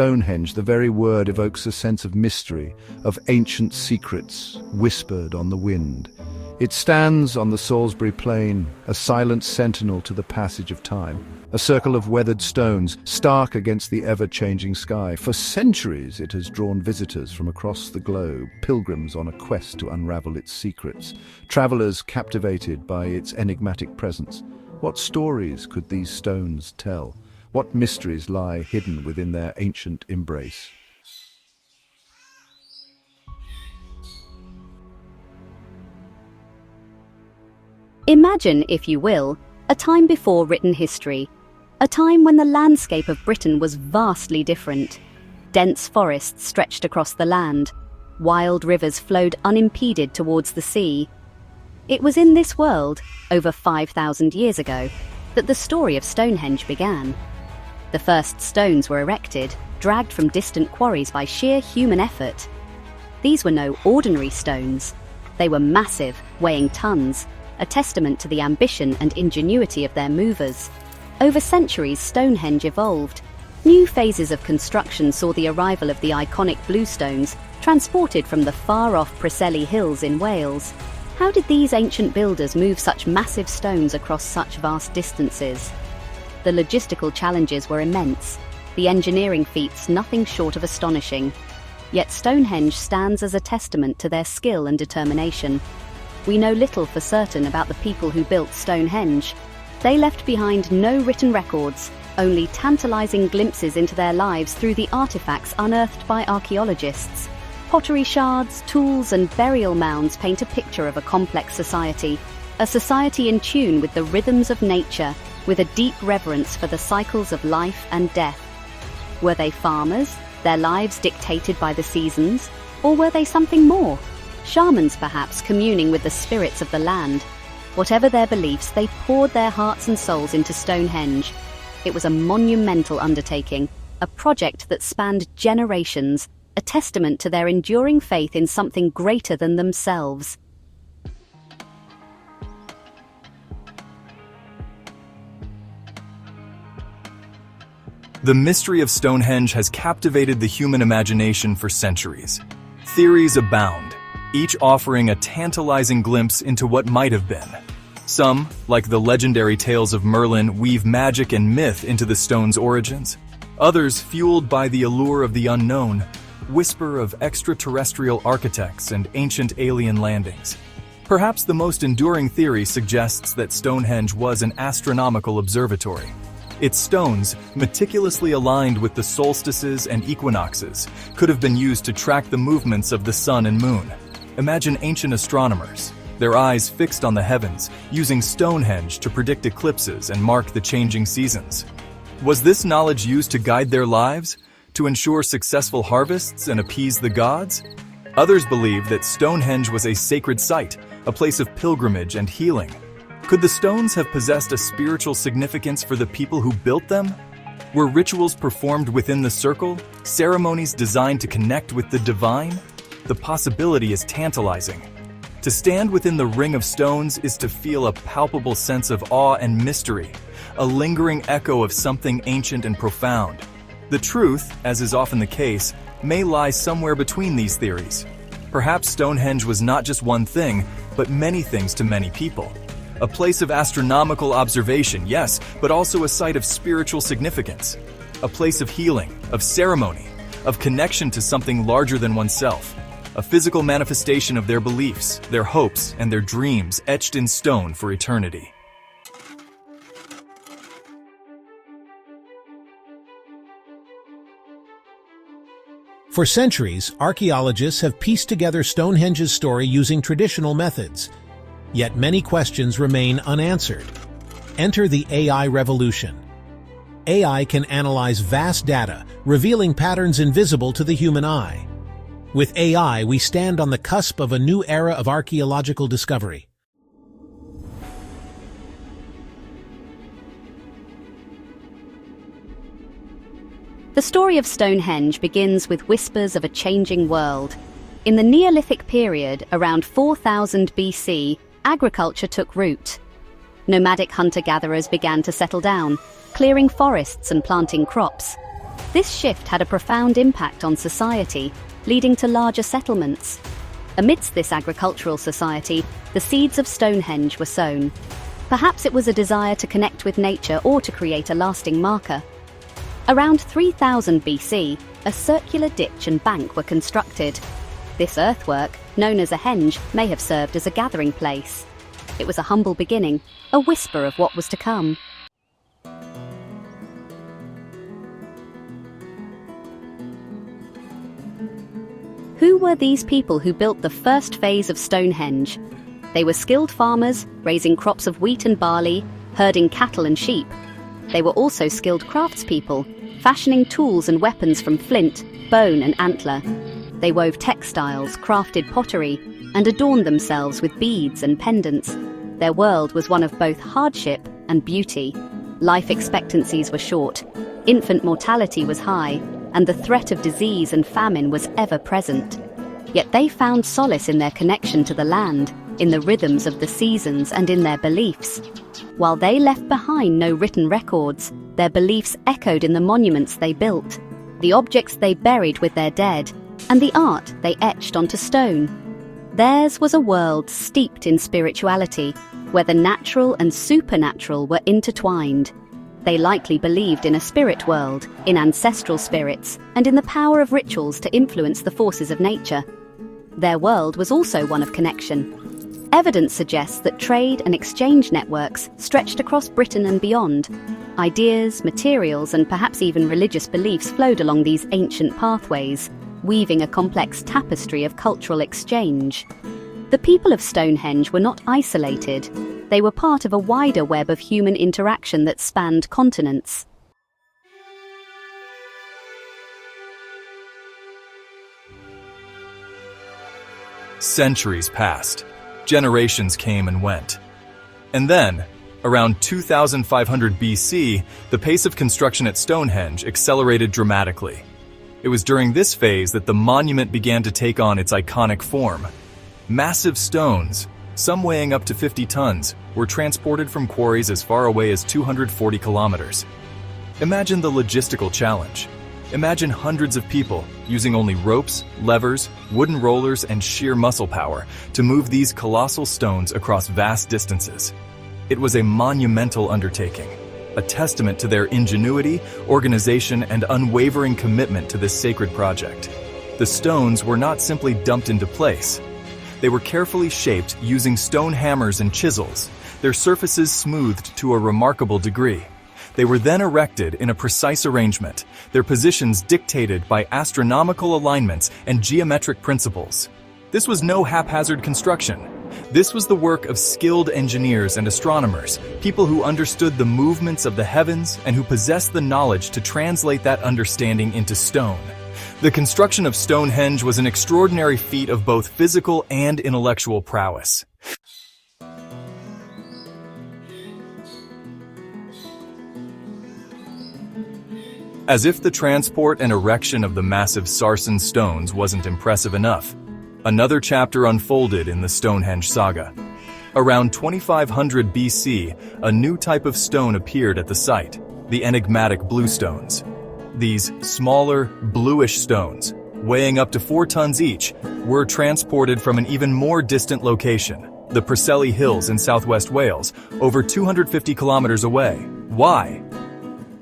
Stonehenge, the very word evokes a sense of mystery, of ancient secrets whispered on the wind. It stands on the Salisbury Plain, a silent sentinel to the passage of time, a circle of weathered stones, stark against the ever-changing sky. For centuries it has drawn visitors from across the globe, pilgrims on a quest to unravel its secrets, travelers captivated by its enigmatic presence. What stories could these stones tell? What mysteries lie hidden within their ancient embrace? Imagine, if you will, a time before written history, a time when the landscape of Britain was vastly different. Dense forests stretched across the land, wild rivers flowed unimpeded towards the sea. It was in this world, over 5,000 years ago, that the story of Stonehenge began. The first stones were erected, dragged from distant quarries by sheer human effort. These were no ordinary stones. They were massive, weighing tons, a testament to the ambition and ingenuity of their movers. Over centuries, Stonehenge evolved. New phases of construction saw the arrival of the iconic bluestones, transported from the far-off Preseli Hills in Wales. How did these ancient builders move such massive stones across such vast distances? The logistical challenges were immense, the engineering feats nothing short of astonishing. Yet Stonehenge stands as a testament to their skill and determination. We know little for certain about the people who built Stonehenge. They left behind no written records, only tantalizing glimpses into their lives through the artifacts unearthed by archaeologists. Pottery shards, tools, and burial mounds paint a picture of a complex society, a society in tune with the rhythms of nature, with a deep reverence for the cycles of life and death. Were they farmers, their lives dictated by the seasons, or were they something more? Shamans, perhaps, communing with the spirits of the land. Whatever their beliefs, they poured their hearts and souls into Stonehenge. It was a monumental undertaking, a project that spanned generations, a testament to their enduring faith in something greater than themselves. The mystery of Stonehenge has captivated the human imagination for centuries. Theories abound, each offering a tantalizing glimpse into what might have been. Some, like the legendary tales of Merlin, weave magic and myth into the stone's origins. Others, fueled by the allure of the unknown, whisper of extraterrestrial architects and ancient alien landings. Perhaps the most enduring theory suggests that Stonehenge was an astronomical observatory. Its stones, meticulously aligned with the solstices and equinoxes, could have been used to track the movements of the sun and moon. Imagine ancient astronomers, their eyes fixed on the heavens, using Stonehenge to predict eclipses and mark the changing seasons. Was this knowledge used to guide their lives, to ensure successful harvests and appease the gods? Others believe that Stonehenge was a sacred site, a place of pilgrimage and healing. Could the stones have possessed a spiritual significance for the people who built them? Were rituals performed within the circle, ceremonies designed to connect with the divine? The possibility is tantalizing. To stand within the ring of stones is to feel a palpable sense of awe and mystery, a lingering echo of something ancient and profound. The truth, as is often the case, may lie somewhere between these theories. Perhaps Stonehenge was not just one thing, but many things to many people. A place of astronomical observation, yes, but also a site of spiritual significance. A place of healing, of ceremony, of connection to something larger than oneself. A physical manifestation of their beliefs, their hopes, and their dreams etched in stone for eternity. For centuries, archaeologists have pieced together Stonehenge's story using traditional methods. Yet many questions remain unanswered. Enter the AI revolution. AI can analyze vast data, revealing patterns invisible to the human eye. With AI, we stand on the cusp of a new era of archaeological discovery. The story of Stonehenge begins with whispers of a changing world. In the Neolithic period, around 4000 BC, agriculture took root. Nomadic hunter-gatherers began to settle down, clearing forests and planting crops. This shift had a profound impact on society, leading to larger settlements. Amidst this agricultural society, the seeds of Stonehenge were sown. Perhaps it was a desire to connect with nature or to create a lasting marker. Around 3000 BC, a circular ditch and bank were constructed. This earthwork, known as a henge, may have served as a gathering place. It was a humble beginning, a whisper of what was to come. Who were these people who built the first phase of Stonehenge? They were skilled farmers, raising crops of wheat and barley, herding cattle and sheep. They were also skilled craftspeople, fashioning tools and weapons from flint, bone and antler. They wove textiles, crafted pottery, and adorned themselves with beads and pendants. Their world was one of both hardship and beauty. Life expectancies were short, infant mortality was high, and the threat of disease and famine was ever present. Yet they found solace in their connection to the land, in the rhythms of the seasons, and in their beliefs. While they left behind no written records, their beliefs echoed in the monuments they built, the objects they buried with their dead, and the art they etched onto stone. Theirs was a world steeped in spirituality, where the natural and supernatural were intertwined. They likely believed in a spirit world, in ancestral spirits, and in the power of rituals to influence the forces of nature. Their world was also one of connection. Evidence suggests that trade and exchange networks stretched across Britain and beyond. Ideas, materials, and perhaps even religious beliefs flowed along these ancient pathways, weaving a complex tapestry of cultural exchange. The people of Stonehenge were not isolated. They were part of a wider web of human interaction that spanned continents. Centuries passed. Generations came and went. And then, around 2500 BC, the pace of construction at Stonehenge accelerated dramatically. It was during this phase that the monument began to take on its iconic form. Massive stones, some weighing up to 50 tons, were transported from quarries as far away as 240 kilometers. Imagine the logistical challenge. Imagine hundreds of people using only ropes, levers, wooden rollers, and sheer muscle power to move these colossal stones across vast distances. It was a monumental undertaking, a testament to their ingenuity, organization, and unwavering commitment to this sacred project. The stones were not simply dumped into place. They were carefully shaped using stone hammers and chisels, their surfaces smoothed to a remarkable degree. They were then erected in a precise arrangement, their positions dictated by astronomical alignments and geometric principles. This was no haphazard construction. This was the work of skilled engineers and astronomers, people who understood the movements of the heavens and who possessed the knowledge to translate that understanding into stone. The construction of Stonehenge was an extraordinary feat of both physical and intellectual prowess. As if the transport and erection of the massive sarsen stones wasn't impressive enough, another chapter unfolded in the Stonehenge saga. Around 2500 BC, a new type of stone appeared at the site, the enigmatic blue stones. These smaller, bluish stones, weighing up to 4 tons each, were transported from an even more distant location, the Preseli Hills in southwest Wales, over 250 kilometers away. Why?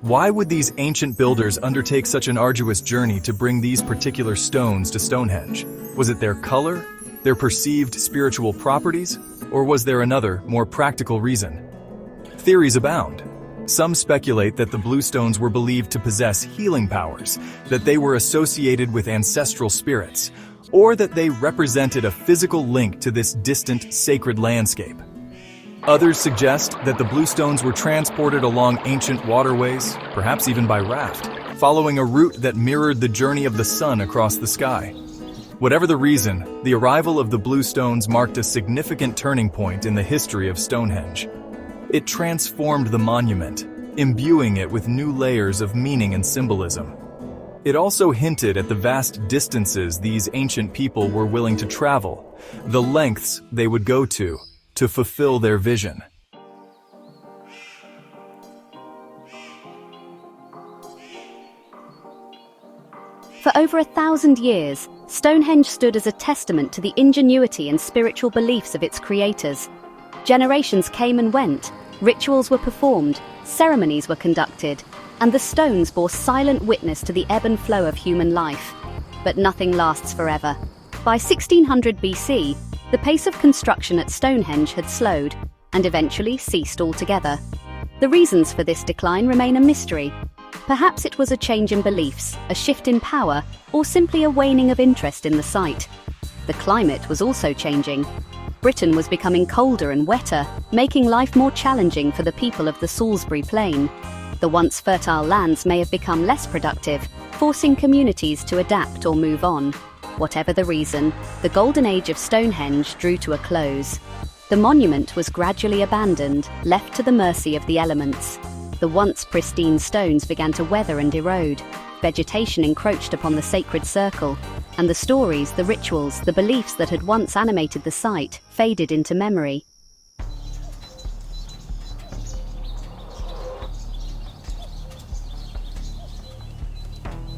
Why would these ancient builders undertake such an arduous journey to bring these particular stones to Stonehenge? Was it their color, their perceived spiritual properties, or was there another, more practical reason? Theories abound. Some speculate that the blue stones were believed to possess healing powers, that they were associated with ancestral spirits, or that they represented a physical link to this distant, sacred landscape. Others suggest that the blue stones were transported along ancient waterways, perhaps even by raft, following a route that mirrored the journey of the sun across the sky. Whatever the reason, the arrival of the blue stones marked a significant turning point in the history of Stonehenge. It transformed the monument, imbuing it with new layers of meaning and symbolism. It also hinted at the vast distances these ancient people were willing to travel, the lengths they would go to fulfill their vision. For over 1,000 years, Stonehenge stood as a testament to the ingenuity and spiritual beliefs of its creators. Generations came and went, rituals were performed, ceremonies were conducted, and the stones bore silent witness to the ebb and flow of human life. But nothing lasts forever. By 1600 BC, the pace of construction at Stonehenge had slowed and eventually ceased altogether. The reasons for this decline remain a mystery. Perhaps it was a change in beliefs, a shift in power, or simply a waning of interest in the site. The climate was also changing. Britain was becoming colder and wetter, making life more challenging for the people of the Salisbury Plain. The once fertile lands may have become less productive, forcing communities to adapt or move on. Whatever the reason, the golden age of Stonehenge drew to a close. The monument was gradually abandoned, left to the mercy of the elements. The once pristine stones began to weather and erode. Vegetation encroached upon the sacred circle, and the stories, the rituals, the beliefs that had once animated the site faded into memory.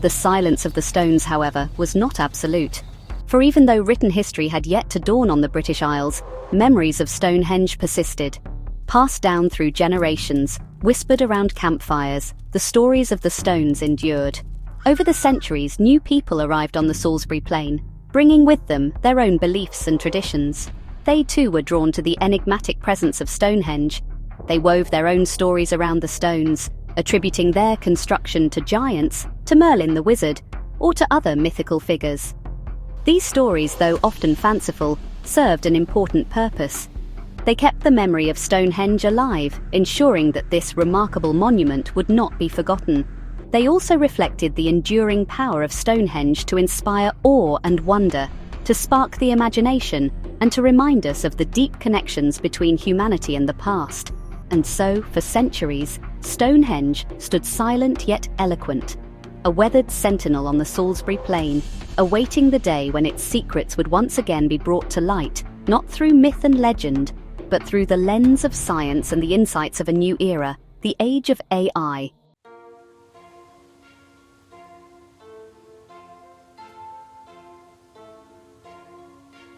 The silence of the stones, however, was not absolute. For even though written history had yet to dawn on the British Isles, memories of Stonehenge persisted. Passed down through generations, whispered around campfires, the stories of the stones endured. Over the centuries, new people arrived on the Salisbury Plain, bringing with them their own beliefs and traditions. They too were drawn to the enigmatic presence of Stonehenge. They wove their own stories around the stones, attributing their construction to giants, to Merlin the wizard, or to other mythical figures. These stories, though often fanciful, served an important purpose. They kept the memory of Stonehenge alive, ensuring that this remarkable monument would not be forgotten. They also reflected the enduring power of Stonehenge to inspire awe and wonder, to spark the imagination, and to remind us of the deep connections between humanity and the past. And so, for centuries, Stonehenge stood silent yet eloquent, a weathered sentinel on the Salisbury Plain, awaiting the day when its secrets would once again be brought to light, not through myth and legend, but through the lens of science and the insights of a new era, the age of AI.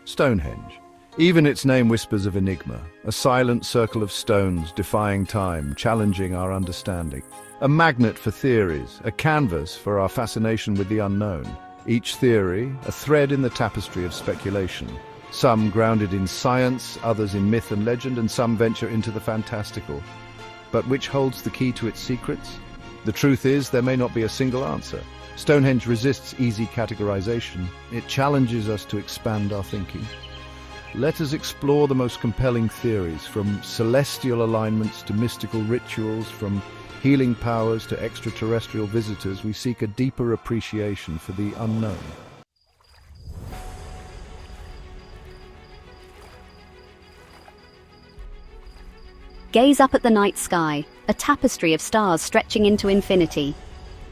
Stonehenge. Even its name whispers of enigma, a silent circle of stones defying time, challenging our understanding. A magnet for theories, a canvas for our fascination with the unknown. Each theory, a thread in the tapestry of speculation. Some grounded in science, others in myth and legend, and some venture into the fantastical. But which holds the key to its secrets? The truth is, there may not be a single answer. Stonehenge resists easy categorization. It challenges us to expand our thinking. Let us explore the most compelling theories, from celestial alignments to mystical rituals, from healing powers to extraterrestrial visitors. We seek a deeper appreciation for the unknown. Gaze up at the night sky, a tapestry of stars stretching into infinity.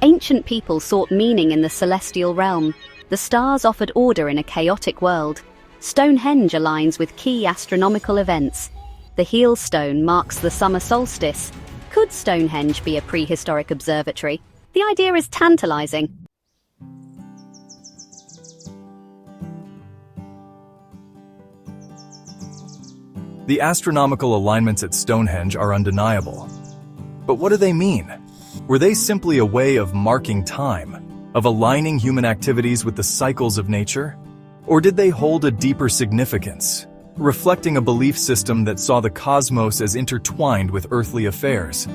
Ancient people sought meaning in the celestial realm. The stars offered order in a chaotic world. Stonehenge aligns with key astronomical events. The heel stone marks the summer solstice. Could Stonehenge be a prehistoric observatory? The idea is tantalizing. The astronomical alignments at Stonehenge are undeniable. But what do they mean? Were they simply a way of marking time, of aligning human activities with the cycles of nature? Or did they hold a deeper significance, reflecting a belief system that saw the cosmos as intertwined with earthly affairs?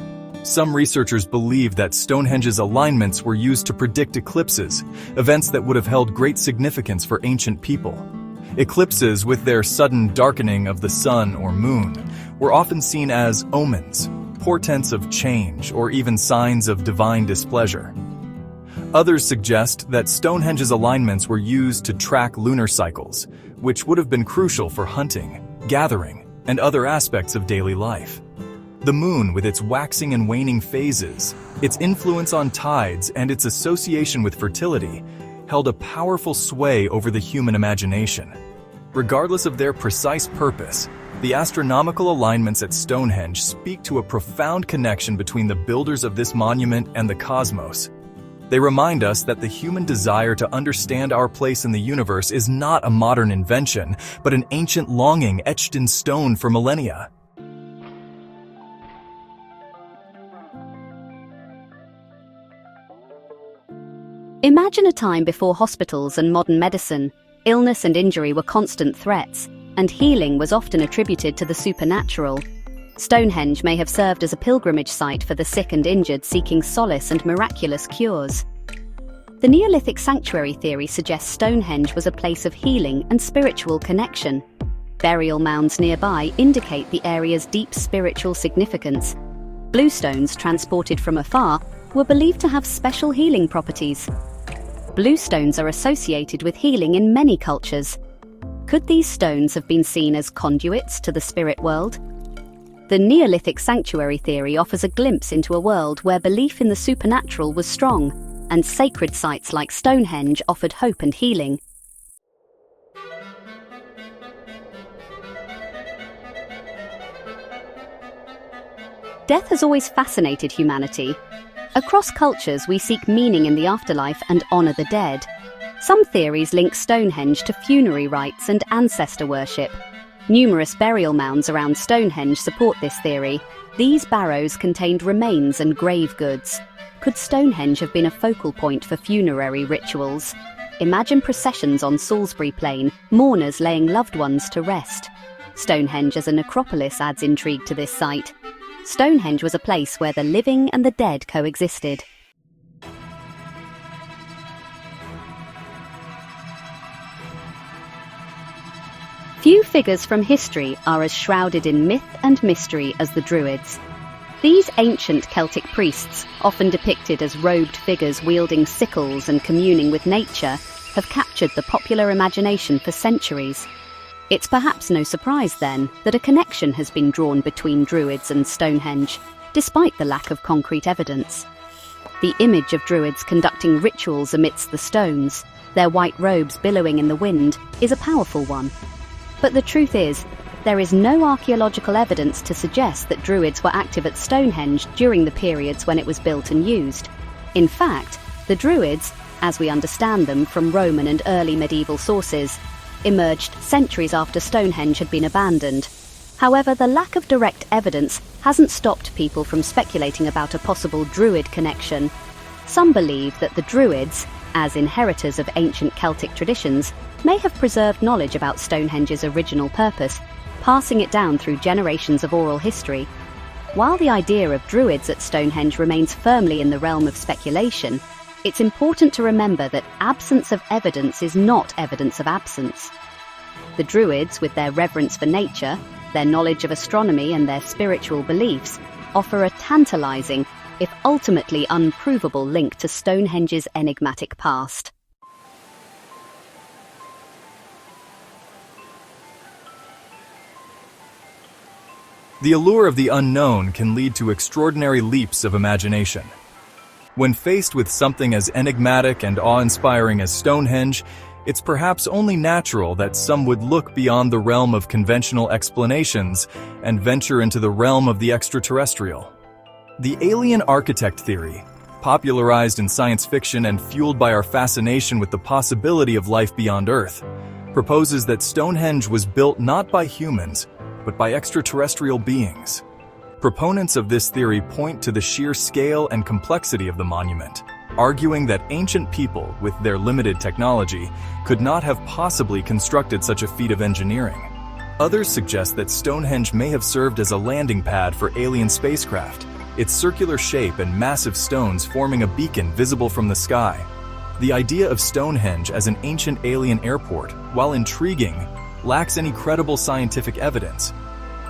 Some researchers believe that Stonehenge's alignments were used to predict eclipses, events that would have held great significance for ancient people. Eclipses, with their sudden darkening of the sun or moon, were often seen as omens, portents of change, or even signs of divine displeasure. Others suggest that Stonehenge's alignments were used to track lunar cycles, which would have been crucial for hunting, gathering, and other aspects of daily life. The moon, with its waxing and waning phases, its influence on tides, and its association with fertility, held a powerful sway over the human imagination. Regardless of their precise purpose, the astronomical alignments at Stonehenge speak to a profound connection between the builders of this monument and the cosmos. They remind us that the human desire to understand our place in the universe is not a modern invention, but an ancient longing etched in stone for millennia. Imagine a time before hospitals and modern medicine. Illness and injury were constant threats, and healing was often attributed to the supernatural. Stonehenge may have served as a pilgrimage site for the sick and injured seeking solace and miraculous cures. The Neolithic sanctuary theory suggests Stonehenge was a place of healing and spiritual connection. Burial mounds nearby indicate the area's deep spiritual significance. Blue stones transported from afar were believed to have special healing properties. Blue stones are associated with healing in many cultures. Could these stones have been seen as conduits to the spirit world? The Neolithic sanctuary theory offers a glimpse into a world where belief in the supernatural was strong, and sacred sites like Stonehenge offered hope and healing. Death has always fascinated humanity. Across cultures, we seek meaning in the afterlife and honor the dead. Some theories link Stonehenge to funerary rites and ancestor worship. Numerous burial mounds around Stonehenge support this theory. These barrows contained remains and grave goods. Could Stonehenge have been a focal point for funerary rituals? Imagine processions on Salisbury Plain, mourners laying loved ones to rest. Stonehenge as a necropolis adds intrigue to this site. Stonehenge was a place where the living and the dead coexisted. Few figures from history are as shrouded in myth and mystery as the Druids. These ancient Celtic priests, often depicted as robed figures wielding sickles and communing with nature, have captured the popular imagination for centuries. It's perhaps no surprise, then, that a connection has been drawn between Druids and Stonehenge, despite the lack of concrete evidence. The image of Druids conducting rituals amidst the stones, their white robes billowing in the wind, is a powerful one. But the truth is, there is no archaeological evidence to suggest that Druids were active at Stonehenge during the periods when it was built and used. In fact, the Druids, as we understand them from Roman and early medieval sources, emerged centuries after Stonehenge had been abandoned. However, the lack of direct evidence hasn't stopped people from speculating about a possible Druid connection. Some believe that the Druids, as inheritors of ancient Celtic traditions, may have preserved knowledge about Stonehenge's original purpose, passing it down through generations of oral history. While the idea of Druids at Stonehenge remains firmly in the realm of speculation, it's important to remember that absence of evidence is not evidence of absence. The Druids, with their reverence for nature, their knowledge of astronomy and their spiritual beliefs, offer a tantalizing, if ultimately unprovable, link to Stonehenge's enigmatic past. The allure of the unknown can lead to extraordinary leaps of imagination. When faced with something as enigmatic and awe-inspiring as Stonehenge, it's perhaps only natural that some would look beyond the realm of conventional explanations and venture into the realm of the extraterrestrial. The alien architect theory, popularized in science fiction and fueled by our fascination with the possibility of life beyond Earth, proposes that Stonehenge was built not by humans, but by extraterrestrial beings. Proponents of this theory point to the sheer scale and complexity of the monument, arguing that ancient people, with their limited technology, could not have possibly constructed such a feat of engineering. Others suggest that Stonehenge may have served as a landing pad for alien spacecraft, its circular shape and massive stones forming a beacon visible from the sky. The idea of Stonehenge as an ancient alien airport, while intriguing, lacks any credible scientific evidence.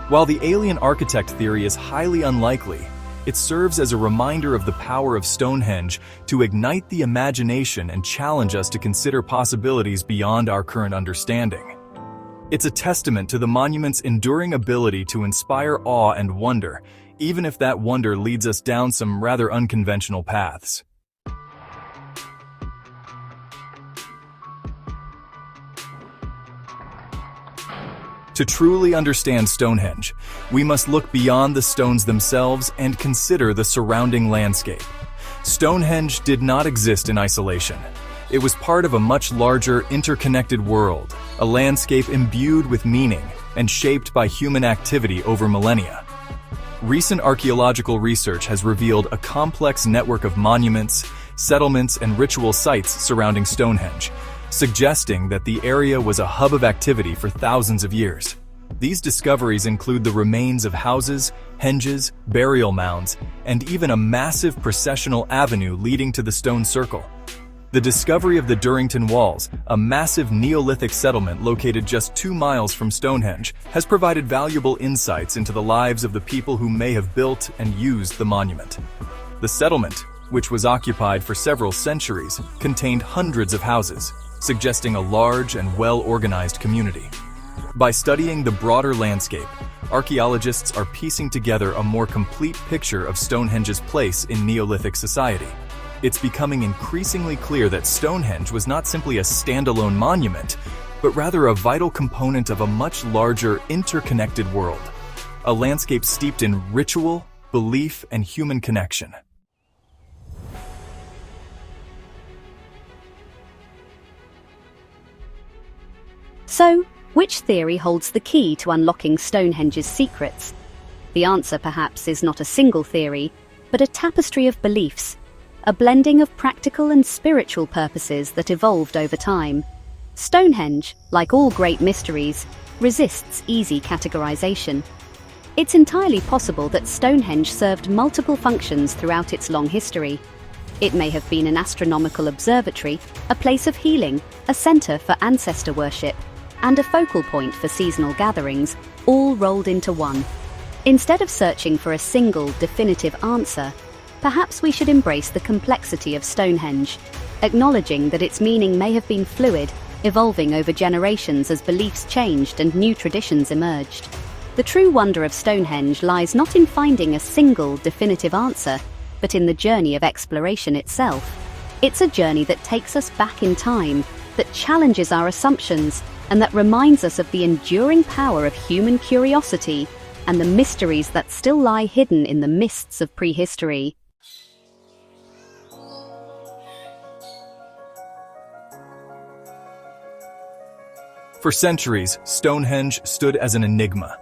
While the alien architect theory is highly unlikely, it serves as a reminder of the power of Stonehenge to ignite the imagination and challenge us to consider possibilities beyond our current understanding. It's a testament to the monument's enduring ability to inspire awe and wonder, even if that wonder leads us down some rather unconventional paths. To truly understand Stonehenge, we must look beyond the stones themselves and consider the surrounding landscape. Stonehenge did not exist in isolation. It was part of a much larger, interconnected world, a landscape imbued with meaning and shaped by human activity over millennia. Recent archaeological research has revealed a complex network of monuments, settlements, and ritual sites surrounding Stonehenge, suggesting that the area was a hub of activity for thousands of years. These discoveries include the remains of houses, henges, burial mounds, and even a massive processional avenue leading to the stone circle. The discovery of the Durrington Walls, a massive Neolithic settlement located just 2 miles from Stonehenge, has provided valuable insights into the lives of the people who may have built and used the monument. The settlement, which was occupied for several centuries, contained hundreds of houses, suggesting a large and well-organized community. By studying the broader landscape, archaeologists are piecing together a more complete picture of Stonehenge's place in Neolithic society. It's becoming increasingly clear that Stonehenge was not simply a standalone monument, but rather a vital component of a much larger, interconnected world. A landscape steeped in ritual, belief, and human connection. So, which theory holds the key to unlocking Stonehenge's secrets? The answer, perhaps, is not a single theory, but a tapestry of beliefs, a blending of practical and spiritual purposes that evolved over time. Stonehenge, like all great mysteries, resists easy categorization. It's entirely possible that Stonehenge served multiple functions throughout its long history. It may have been an astronomical observatory, a place of healing, a center for ancestor worship, and a focal point for seasonal gatherings, all rolled into one. Instead of searching for a single, definitive answer, perhaps we should embrace the complexity of Stonehenge, acknowledging that its meaning may have been fluid, evolving over generations as beliefs changed and new traditions emerged. The true wonder of Stonehenge lies not in finding a single, definitive answer, but in the journey of exploration itself. It's a journey that takes us back in time, that challenges our assumptions, and that reminds us of the enduring power of human curiosity and the mysteries that still lie hidden in the mists of prehistory. For centuries, Stonehenge stood as an enigma.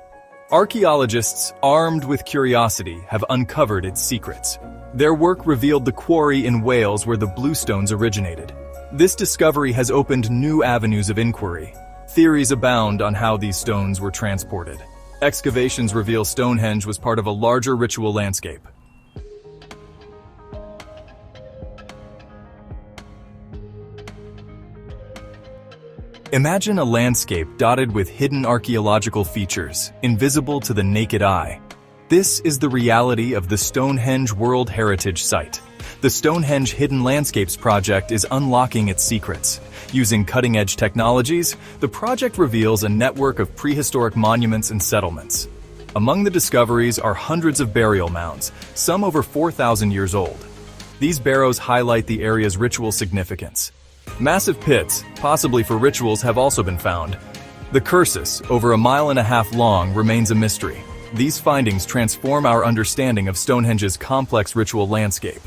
Archaeologists, armed with curiosity, have uncovered its secrets. Their work revealed the quarry in Wales where the bluestones originated. This discovery has opened new avenues of inquiry. Theories abound on how these stones were transported. Excavations reveal Stonehenge was part of a larger ritual landscape. Imagine a landscape dotted with hidden archaeological features, invisible to the naked eye. This is the reality of the Stonehenge World Heritage Site. The Stonehenge Hidden Landscapes Project is unlocking its secrets. Using cutting-edge technologies, the project reveals a network of prehistoric monuments and settlements. Among the discoveries are hundreds of burial mounds, some over 4,000 years old. These barrows highlight the area's ritual significance. Massive pits, possibly for rituals, have also been found. The Cursus, over 1.5 miles long, remains a mystery. These findings transform our understanding of Stonehenge's complex ritual landscape.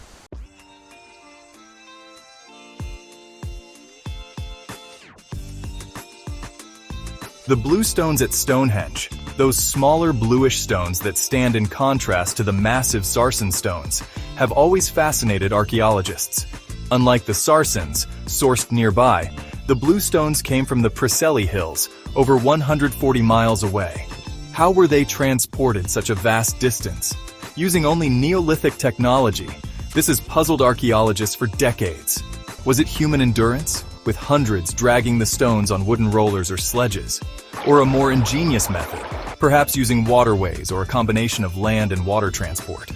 The blue stones at Stonehenge, those smaller bluish stones that stand in contrast to the massive sarsen stones, have always fascinated archaeologists. Unlike the sarsens, sourced nearby, the blue stones came from the Preseli Hills, over 140 miles away. How were they transported such a vast distance? Using only Neolithic technology, this has puzzled archaeologists for decades. Was it human endurance, with hundreds dragging the stones on wooden rollers or sledges? Or a more ingenious method, perhaps using waterways or a combination of land and water transport?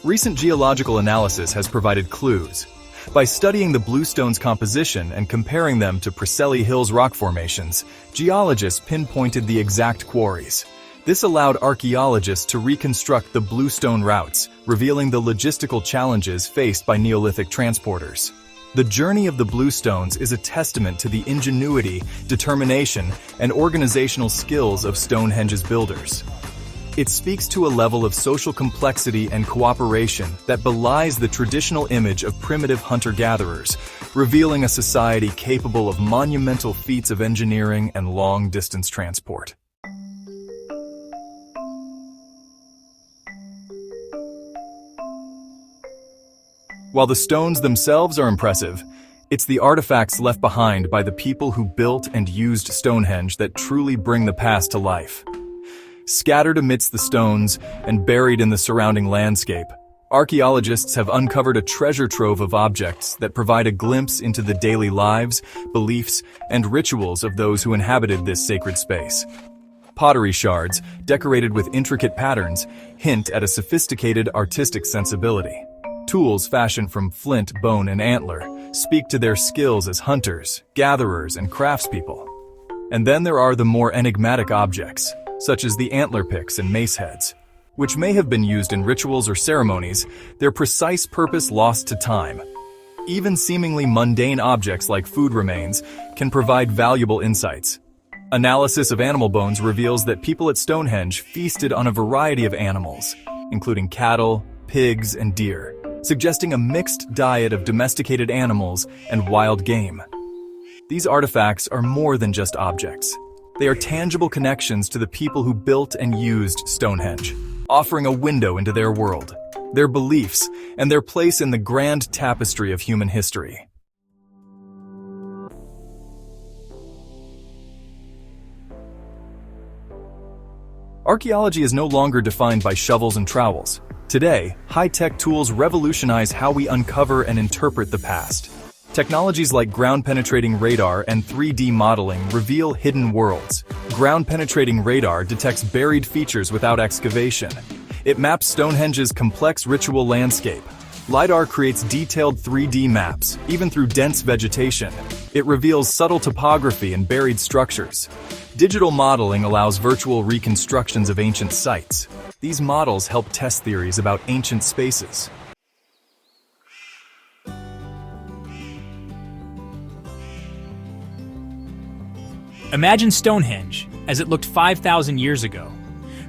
Recent geological analysis has provided clues. By studying the bluestone's composition and comparing them to Preseli Hills rock formations, geologists pinpointed the exact quarries. This allowed archaeologists to reconstruct the bluestone routes, revealing the logistical challenges faced by Neolithic transporters. The journey of the bluestones is a testament to the ingenuity, determination, and organizational skills of Stonehenge's builders. It speaks to a level of social complexity and cooperation that belies the traditional image of primitive hunter-gatherers, revealing a society capable of monumental feats of engineering and long-distance transport. While the stones themselves are impressive, it's the artifacts left behind by the people who built and used Stonehenge that truly bring the past to life. Scattered amidst the stones and buried in the surrounding landscape, archaeologists have uncovered a treasure trove of objects that provide a glimpse into the daily lives, beliefs, and rituals of those who inhabited this sacred space. Pottery shards, decorated with intricate patterns, hint at a sophisticated artistic sensibility. Tools fashioned from flint, bone, and antler speak to their skills as hunters, gatherers, and craftspeople. And then there are the more enigmatic objects, such as the antler picks and mace heads, which may have been used in rituals or ceremonies, their precise purpose lost to time. Even seemingly mundane objects like food remains can provide valuable insights. Analysis of animal bones reveals that people at Stonehenge feasted on a variety of animals, including cattle, pigs, and deer, suggesting a mixed diet of domesticated animals and wild game. These artifacts are more than just objects. They are tangible connections to the people who built and used Stonehenge, offering a window into their world, their beliefs, and their place in the grand tapestry of human history. Archaeology is no longer defined by shovels and trowels. Today, high-tech tools revolutionize how we uncover and interpret the past. Technologies like ground-penetrating radar and 3D modeling reveal hidden worlds. Ground-penetrating radar detects buried features without excavation. It maps Stonehenge's complex ritual landscape. LiDAR creates detailed 3D maps, even through dense vegetation. It reveals subtle topography and buried structures. Digital modeling allows virtual reconstructions of ancient sites. These models help test theories about ancient spaces. Imagine Stonehenge as it looked 5,000 years ago.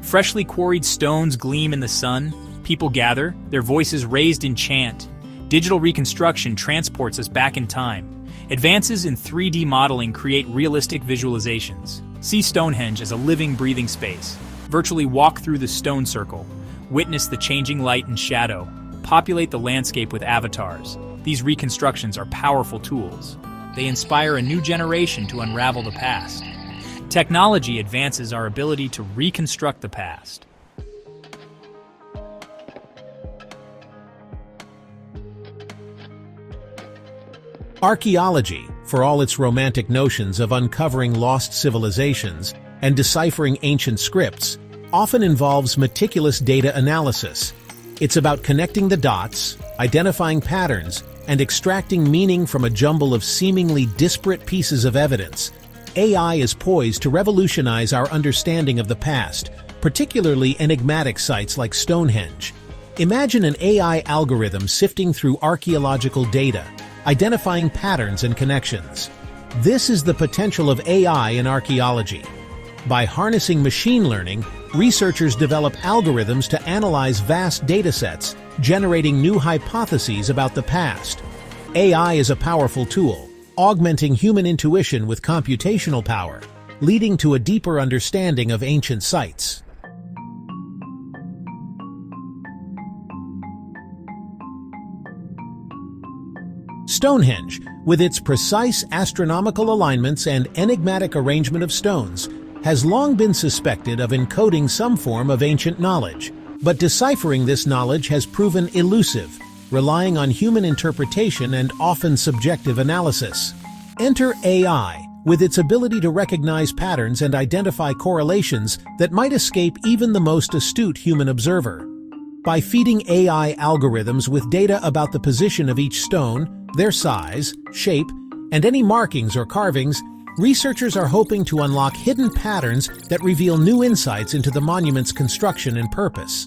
Freshly quarried stones gleam in the sun, people gather, their voices raised in chant. Digital reconstruction transports us back in time. Advances in 3D modeling create realistic visualizations. See Stonehenge as a living, breathing space. Virtually walk through the stone circle. Witness the changing light and shadow. Populate the landscape with avatars. These reconstructions are powerful tools. They inspire a new generation to unravel the past. Technology advances our ability to reconstruct the past. Archaeology, for all its romantic notions of uncovering lost civilizations and deciphering ancient scripts, often involves meticulous data analysis. It's about connecting the dots, identifying patterns, and extracting meaning from a jumble of seemingly disparate pieces of evidence. AI is poised to revolutionize our understanding of the past, particularly enigmatic sites like Stonehenge. Imagine an AI algorithm sifting through archaeological data, identifying patterns and connections. This is the potential of AI in archaeology. By harnessing machine learning, researchers develop algorithms to analyze vast datasets, generating new hypotheses about the past. AI is a powerful tool, augmenting human intuition with computational power, leading to a deeper understanding of ancient sites. Stonehenge, with its precise astronomical alignments and enigmatic arrangement of stones, has long been suspected of encoding some form of ancient knowledge. But deciphering this knowledge has proven elusive, relying on human interpretation and often subjective analysis. Enter AI, with its ability to recognize patterns and identify correlations that might escape even the most astute human observer. By feeding AI algorithms with data about the position of each stone, their size, shape, and any markings or carvings, researchers are hoping to unlock hidden patterns that reveal new insights into the monument's construction and purpose.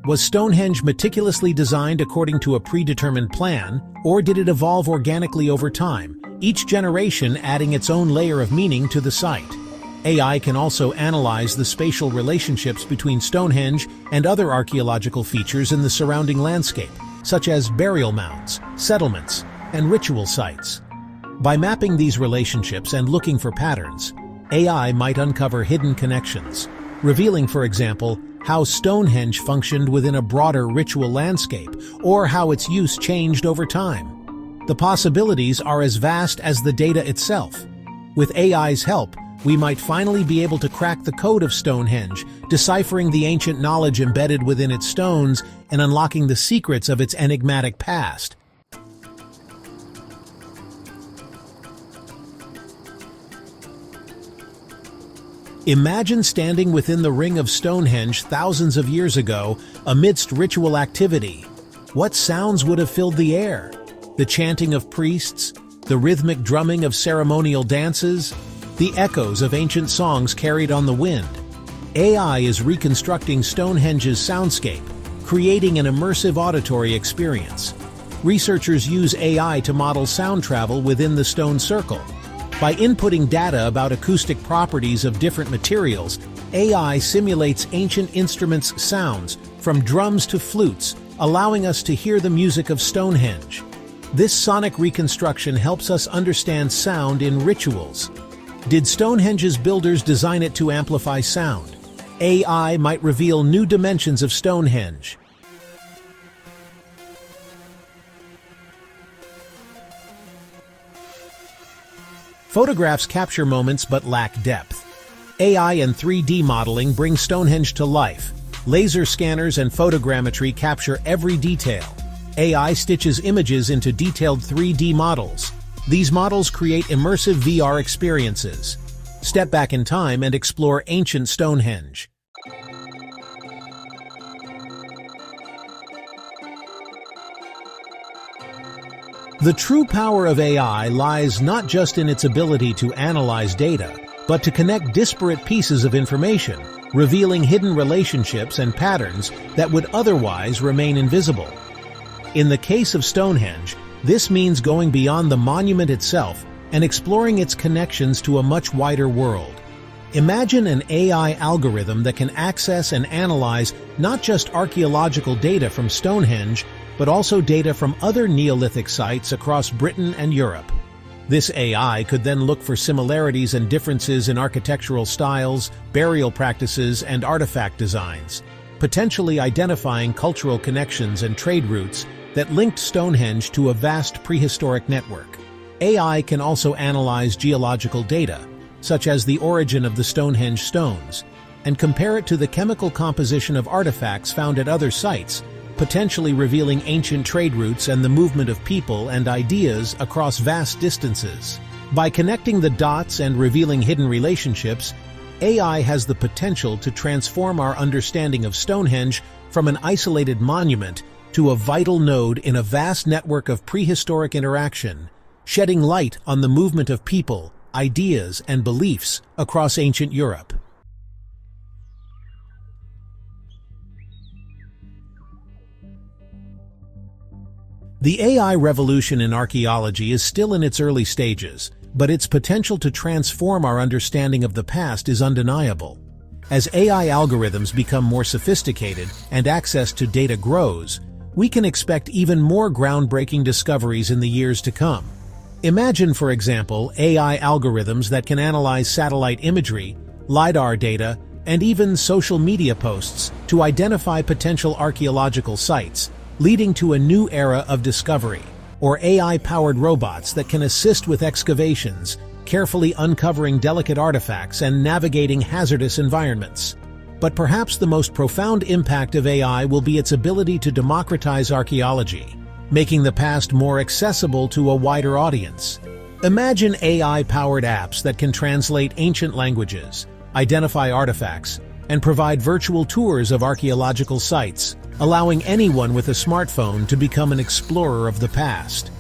Was Stonehenge meticulously designed according to a predetermined plan, or did it evolve organically over time, each generation adding its own layer of meaning to the site? AI can also analyze the spatial relationships between Stonehenge and other archaeological features in the surrounding landscape, such as burial mounds, settlements, and ritual sites. By mapping these relationships and looking for patterns, AI might uncover hidden connections, revealing, for example, how Stonehenge functioned within a broader ritual landscape, or how its use changed over time. The possibilities are as vast as the data itself. With AI's help, we might finally be able to crack the code of Stonehenge, deciphering the ancient knowledge embedded within its stones and unlocking the secrets of its enigmatic past. Imagine standing within the ring of Stonehenge thousands of years ago, amidst ritual activity. What sounds would have filled the air? The chanting of priests? The rhythmic drumming of ceremonial dances? The echoes of ancient songs carried on the wind? AI is reconstructing Stonehenge's soundscape, creating an immersive auditory experience. Researchers use AI to model sound travel within the stone circle. By inputting data about acoustic properties of different materials, AI simulates ancient instruments' sounds, from drums to flutes, allowing us to hear the music of Stonehenge. This sonic reconstruction helps us understand sound in rituals. Did Stonehenge's builders design it to amplify sound? AI might reveal new dimensions of Stonehenge. Photographs capture moments but lack depth. AI and 3D modeling bring Stonehenge to life. Laser scanners and photogrammetry capture every detail. AI stitches images into detailed 3D models. These models create immersive VR experiences. Step back in time and explore ancient Stonehenge. The true power of AI lies not just in its ability to analyze data, but to connect disparate pieces of information, revealing hidden relationships and patterns that would otherwise remain invisible. In the case of Stonehenge, this means going beyond the monument itself and exploring its connections to a much wider world. Imagine an AI algorithm that can access and analyze not just archaeological data from Stonehenge, but also data from other Neolithic sites across Britain and Europe. This AI could then look for similarities and differences in architectural styles, burial practices, and artifact designs, potentially identifying cultural connections and trade routes that linked Stonehenge to a vast prehistoric network. AI can also analyze geological data, such as the origin of the Stonehenge stones, and compare it to the chemical composition of artifacts found at other sites, potentially revealing ancient trade routes and the movement of people and ideas across vast distances. By connecting the dots and revealing hidden relationships, AI has the potential to transform our understanding of Stonehenge from an isolated monument to a vital node in a vast network of prehistoric interaction, shedding light on the movement of people, ideas, and beliefs across ancient Europe. The AI revolution in archaeology is still in its early stages, but its potential to transform our understanding of the past is undeniable. As AI algorithms become more sophisticated and access to data grows, we can expect even more groundbreaking discoveries in the years to come. Imagine, for example, AI algorithms that can analyze satellite imagery, LiDAR data, and even social media posts to identify potential archaeological sites, leading to a new era of discovery. Or AI-powered robots that can assist with excavations, carefully uncovering delicate artifacts and navigating hazardous environments. But perhaps the most profound impact of AI will be its ability to democratize archaeology, making the past more accessible to a wider audience. Imagine AI-powered apps that can translate ancient languages, identify artifacts, and provide virtual tours of archaeological sites, allowing anyone with a smartphone to become an explorer of the past.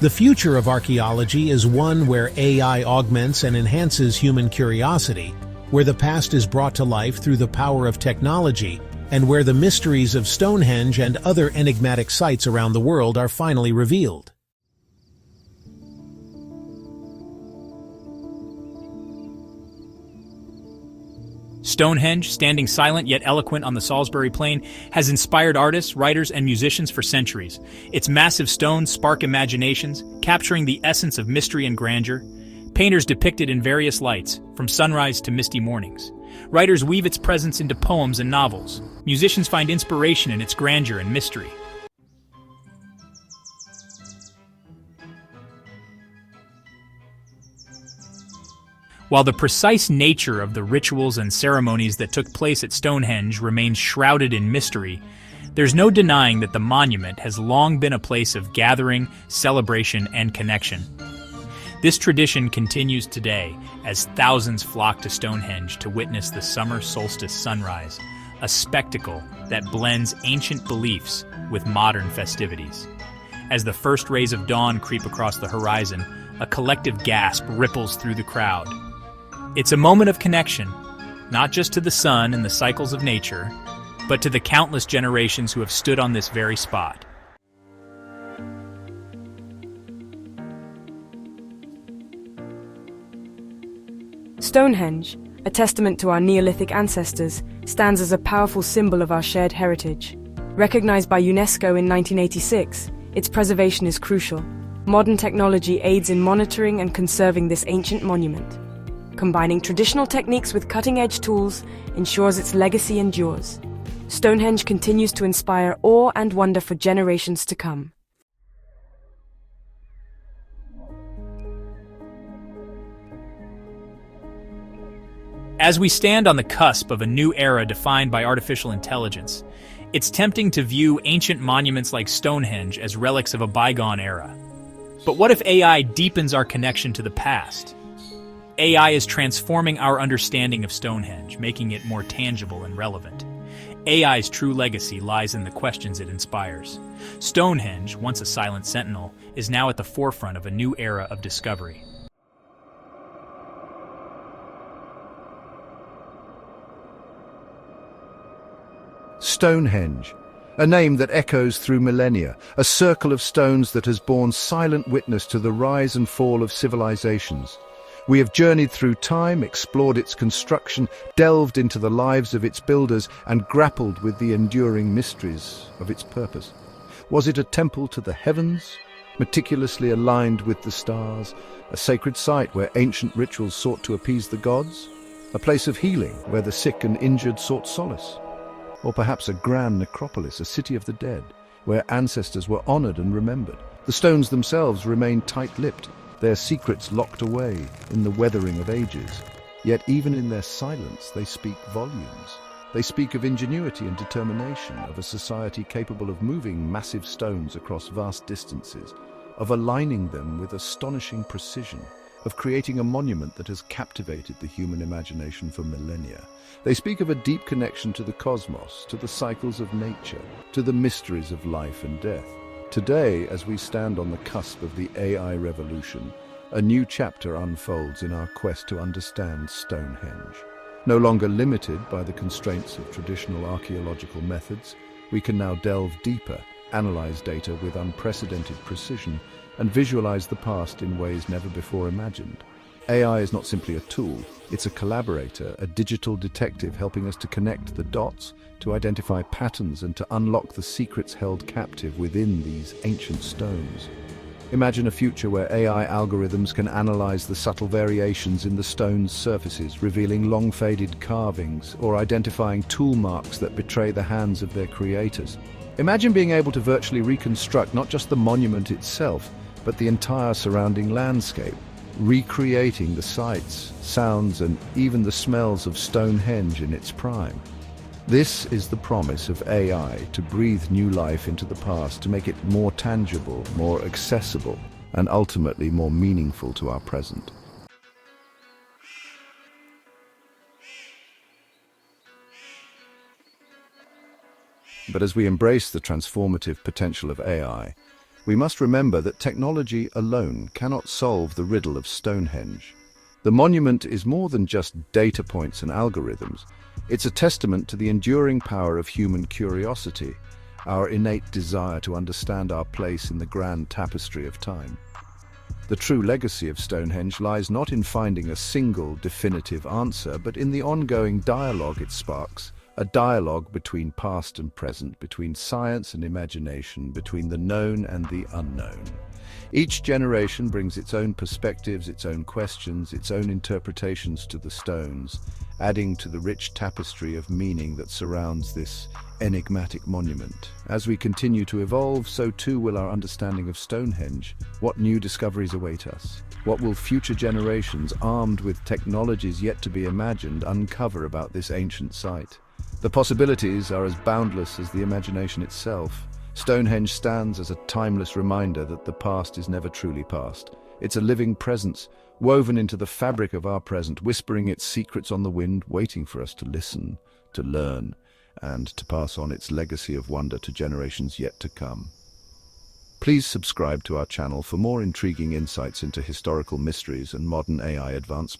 The future of archaeology is one where AI augments and enhances human curiosity, where the past is brought to life through the power of technology, and where the mysteries of Stonehenge and other enigmatic sites around the world are finally revealed. Stonehenge, standing silent yet eloquent on the Salisbury Plain, has inspired artists, writers, and musicians for centuries. Its massive stones spark imaginations, capturing the essence of mystery and grandeur. Painters depict it in various lights, from sunrise to misty mornings. Writers weave its presence into poems and novels. Musicians find inspiration in its grandeur and mystery. While the precise nature of the rituals and ceremonies that took place at Stonehenge remains shrouded in mystery, there's no denying that the monument has long been a place of gathering, celebration, and connection. This tradition continues today as thousands flock to Stonehenge to witness the summer solstice sunrise, a spectacle that blends ancient beliefs with modern festivities. As the first rays of dawn creep across the horizon, a collective gasp ripples through the crowd. It's a moment of connection, not just to the sun and the cycles of nature, but to the countless generations who have stood on this very spot. Stonehenge, a testament to our Neolithic ancestors, stands as a powerful symbol of our shared heritage. Recognized by UNESCO in 1986, its preservation is crucial. Modern technology aids in monitoring and conserving this ancient monument. Combining traditional techniques with cutting-edge tools ensures its legacy endures. Stonehenge continues to inspire awe and wonder for generations to come. As we stand on the cusp of a new era defined by artificial intelligence, it's tempting to view ancient monuments like Stonehenge as relics of a bygone era. But what if AI deepens our connection to the past? AI is transforming our understanding of Stonehenge, making it more tangible and relevant. AI's true legacy lies in the questions it inspires. Stonehenge, once a silent sentinel, is now at the forefront of a new era of discovery. Stonehenge, a name that echoes through millennia, a circle of stones that has borne silent witness to the rise and fall of civilizations. We have journeyed through time, explored its construction, delved into the lives of its builders, and grappled with the enduring mysteries of its purpose. Was it a temple to the heavens, meticulously aligned with the stars, a sacred site where ancient rituals sought to appease the gods, a place of healing where the sick and injured sought solace? Or perhaps a grand necropolis, a city of the dead, where ancestors were honored and remembered. The stones themselves remained tight-lipped, their secrets locked away in the weathering of ages. Yet even in their silence, they speak volumes. They speak of ingenuity and determination, of a society capable of moving massive stones across vast distances, of aligning them with astonishing precision, of creating a monument that has captivated the human imagination for millennia. They speak of a deep connection to the cosmos, to the cycles of nature, to the mysteries of life and death. Today, as we stand on the cusp of the AI revolution, a new chapter unfolds in our quest to understand Stonehenge. No longer limited by the constraints of traditional archaeological methods, we can now delve deeper, analyze data with unprecedented precision, and visualize the past in ways never before imagined. AI is not simply a tool, it's a collaborator, a digital detective helping us to connect the dots, to identify patterns and to unlock the secrets held captive within these ancient stones. Imagine a future where AI algorithms can analyze the subtle variations in the stone's surfaces, revealing long-faded carvings or identifying tool marks that betray the hands of their creators. Imagine being able to virtually reconstruct not just the monument itself, but the entire surrounding landscape, recreating the sights, sounds, and even the smells of Stonehenge in its prime. This is the promise of AI to breathe new life into the past, to make it more tangible, more accessible, and ultimately more meaningful to our present. But as we embrace the transformative potential of AI, we must remember that technology alone cannot solve the riddle of Stonehenge. The monument is more than just data points and algorithms. It's a testament to the enduring power of human curiosity, our innate desire to understand our place in the grand tapestry of time. The true legacy of Stonehenge lies not in finding a single definitive answer, but in the ongoing dialogue it sparks. A dialogue between past and present, between science and imagination, between the known and the unknown. Each generation brings its own perspectives, its own questions, its own interpretations to the stones, adding to the rich tapestry of meaning that surrounds this enigmatic monument. As we continue to evolve, so too will our understanding of Stonehenge. What new discoveries await us? What will future generations, armed with technologies yet to be imagined, uncover about this ancient site? The possibilities are as boundless as the imagination itself. Stonehenge stands as a timeless reminder that the past is never truly past. It's a living presence, woven into the fabric of our present, whispering its secrets on the wind, waiting for us to listen, to learn, and to pass on its legacy of wonder to generations yet to come. Please subscribe to our channel for more intriguing insights into historical mysteries and modern AI advancements.